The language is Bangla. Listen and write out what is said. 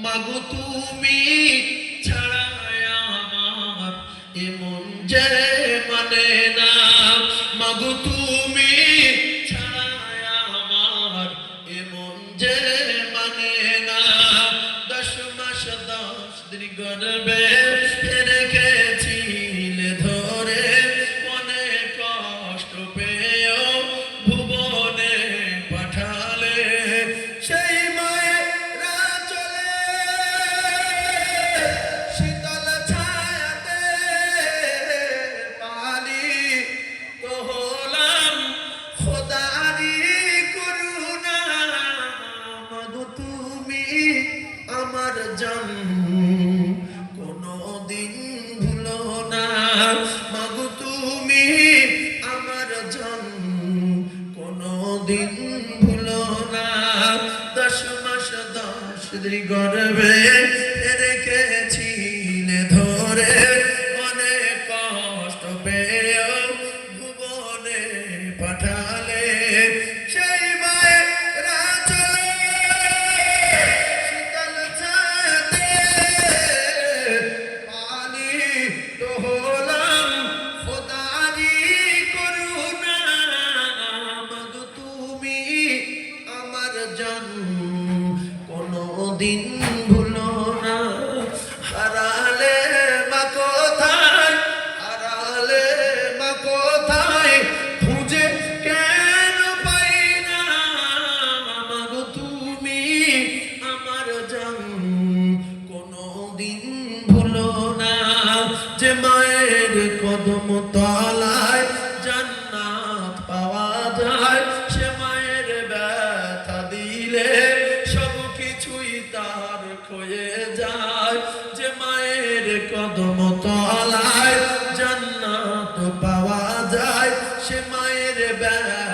মাগো তুমি ছাড়া আমার এমন যে মানে না, মাগো তুমি ছাড়া আমার এমন যে মানে না। 10 মাস 10 দিন গর্ভে রেখেছিলে ধরে, অনেক কষ্ট পেয়েও ভুবনে পাঠালে। সেই মায়েরা চলে শীতল ছায়াতে পালিত হলাম খোদারি করুণা। মাগো তুমি আমার জান কোনদিন ভুলো না, মাগো তুমি আমার জান কোনদিন ভুলো না। 10 মাস 10 দিন গর্ভে রেখেছিলে ধরে, অনেক কষ্ট পেয়েও ভুবনে পাঠালে। সেই মায়েরা চলে শীতল ছায়াতে পালিত হলাম খোদারি করুণা। মাগো তুমি আমার জান কোনদিন ভুলো না। হারালে মা কোথায়, হারালে মা কোথায়, খুঁজে কেন পাই না। মাগো তুমি আমার জান কোনদিন ভুলো না। যে মায়ের কদম তলায় জান্নাত পাওয়া যায়, সে মায়ের ব্যথা দিলে সব কিছুই তার ক্ষয়ে যায়। যে মায়ের কদম তলায় জান্নাত পাওয়া যায়, সে মায়ের ব্যথা